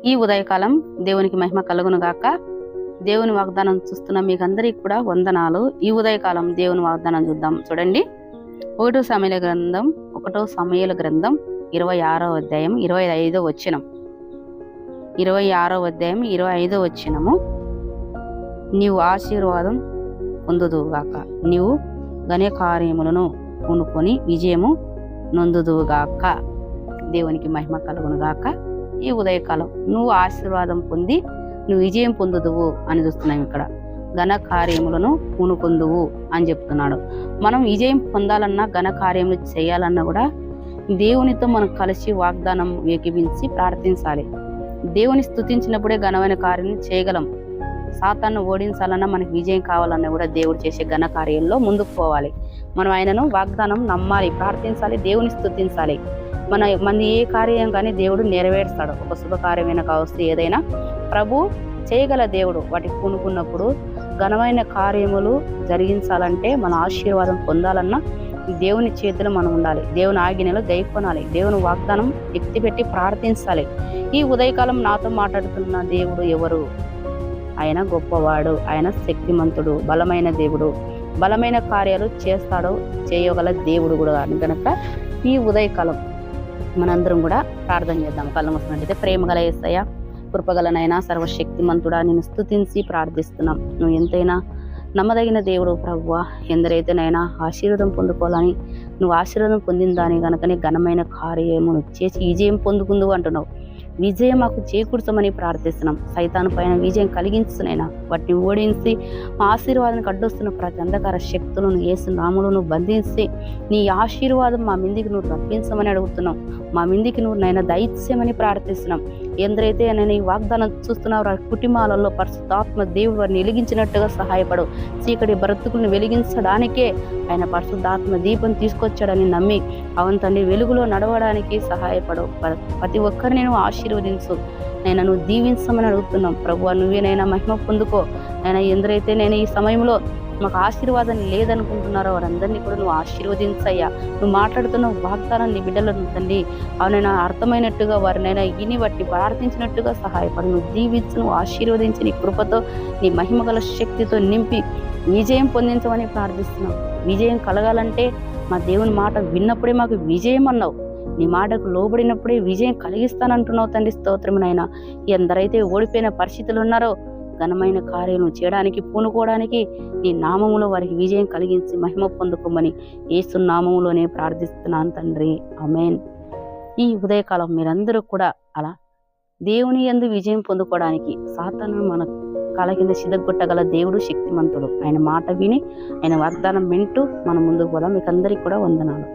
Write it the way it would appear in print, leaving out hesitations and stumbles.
ఈ ఉదయకాలం దేవునికి మహిమ కలుగును గాక. దేవుని వాగ్దానం చూస్తున్న మీకు అందరికి కూడా వందనాలు. ఈ ఉదయకాలం దేవుని వాగ్దానం చూద్దాం. చూడండి, 1 సమూయేలు గ్రంథం 26వ అధ్యాయం 25వ వచనం. 26వ అధ్యాయం 25వ వచనము. నీవు ఆశీర్వాదం పొందుదువుగాక, నీవు ఘనకార్యములను పూనుకొని విజయము నొందుదువుగాక. దేవునికి మహిమ కలుగును గాక. ఈ ఉదయకాలం నువ్వు ఆశీర్వాదం పొంది నువ్వు విజయం పొందుదువు అని చూస్తున్నాం. ఇక్కడ ఘన కార్యములను పూనుకొందువు అని చెప్తున్నాడు. మనం విజయం పొందాలన్నా ఘన కార్యములు చేయాలన్నా కూడా దేవునితో మనం కలిసి వాగ్దానం ఏకీభించి ప్రార్థించాలి. దేవుని స్తుతించినప్పుడే ఘనమైన కార్యం చేయగలం. సాతాను ఓడించాలన్నా మనకి విజయం కావాలన్నా కూడా దేవుడు చేసే ఘన కార్యంలో ముందుకు పోవాలి. మనం ఆయనను వాగ్దానం నమ్మాలి, ప్రార్థించాలి, దేవుని స్తుతించాలి. మన ఏ కార్యం కానీ దేవుడు నెరవేరుస్తాడు. ఒక శుభకార్యమైన కావచ్చు, ఏదైనా ప్రభు చేయగల దేవుడు. వాటికి పూనుకున్నప్పుడు ఘనమైన కార్యములు జరిగించాలంటే మన ఆశీర్వాదం పొందాలన్నా దేవుని చేతిలో మనం ఉండాలి. దేవుని ఆజ్ఞలు గైకొనాలి. దేవుని వాగ్దానం ఎత్తి పెట్టి ప్రార్థించాలి. ఈ ఉదయకాలం నాతో మాట్లాడుతున్న దేవుడు ఎవరు? ఆయన గొప్పవాడు, ఆయన శక్తిమంతుడు, బలమైన దేవుడు, బలమైన కార్యాలు చేస్తాడు, చేయగల దేవుడు కూడా. కనుక ఈ ఉదయకాలం మనందరం కూడా ప్రార్థన చేద్దాం. కళ్ళు మూసుకున్నట్టయితే, ప్రేమగల యేసయ్య, కృపగలనైనా సర్వశక్తిమంతుడా, నేను స్తుతించి ప్రార్థిస్తున్నాం. నువ్వు ఎంతైనా నమ్మదగిన దేవుడు ప్రభువా. ఎందరైతేనైనా ఆశీర్వాదం పొందుకోవాలని నువ్వు ఆశీర్వాదం పొందిన దాని కనుకనే ఘనమైన కార్యమును చేసి విజయం పొందుకుందు అంటున్నావు. విజయం మాకు చేకూర్చమని ప్రార్థిస్తున్నాం. సైతాను పైన విజయం కలిగించునైనా వాటిని ఓడించి మా ఆశీర్వాదానికి అడ్డొస్తున్న ప్రతి అంధకార శక్తులను యేసు నామములో బంధించి నీ ఆశీర్వాదం మా మిందికి నువ్వు రప్పించమని అడుగుతున్నాం. మా మిందికి నువ్వు నైనా దయచేయమని ప్రార్థిస్తున్నాం. ఎందరైతే నేను ఈ వాగ్దానం చూస్తున్నావు, వారి కుటుంబాలలో పరిశుద్ధాత్మ దేవుడు వారిని వెలిగించినట్టుగా సహాయపడు. చీకటి బ్రతుకులను వెలిగించడానికే ఆయన పరిశుద్ధాత్మ దీపం తీసుకొచ్చాడని నమ్మి అవును తండ్రి, వెలుగులో నడవడానికి సహాయపడు. ప్రతి ఒక్కరిని నువ్వు ఆశీర్వదించు. నేను నువ్వు దీవించమని అడుగుతున్నాం. ప్రభువా, నువ్వేనైనా మహిమ పొందుకో. నేను ఎందరైతే నేను ఈ సమయంలో మాకు ఆశీర్వాదం లేదనుకుంటున్నారో వారందరినీ కూడా నువ్వు ఆశీర్వదించయ్యా. నువ్వు మాట్లాడుతున్న వాగ్దానం నీ బిడ్డలను తండ్రి అవునైనా అర్థమైనట్టుగా వారినైనా ఇని బట్టి ప్రార్థించినట్టుగా సహాయపడు. నువ్వు దీవించు, నువ్వు ఆశీర్వదించి నీ కృపతో నీ మహిమగల శక్తితో నింపి విజయం పొందించమని ప్రార్థిస్తున్నాం. విజయం కలగాలంటే మా దేవుని మాట విన్నప్పుడే మాకు విజయం అన్నావు. నీ మాటకు లోబడినప్పుడే విజయం కలిగిస్తానంటున్నావు తండ్రి. స్తోత్రమునైనా ఎందరైతే ఓడిపోయిన పరిస్థితులు ఉన్నారో ఘనమైన కార్యాలను చేయడానికి పూనుకోవడానికి నీ నామములో వారికి విజయం కలిగించి మహిమ పొందుకోమని యేసు నామములోనే ప్రార్థిస్తున్నాను తండ్రి. ఆమేన్. ఈ ఉదయకాలం మీరందరూ కూడా అలా దేవుని యందు విజయం పొందుకోవడానికి సాతాను మన కాళ్ళ కింద సిద్ధగొట్టగల దేవుడు శక్తిమంతుడు. ఆయన మాట విని ఆయన వాగ్దానం వింటూ మనం ముందుకు పోదాం. మీకు అందరికీ కూడా వందనాలు.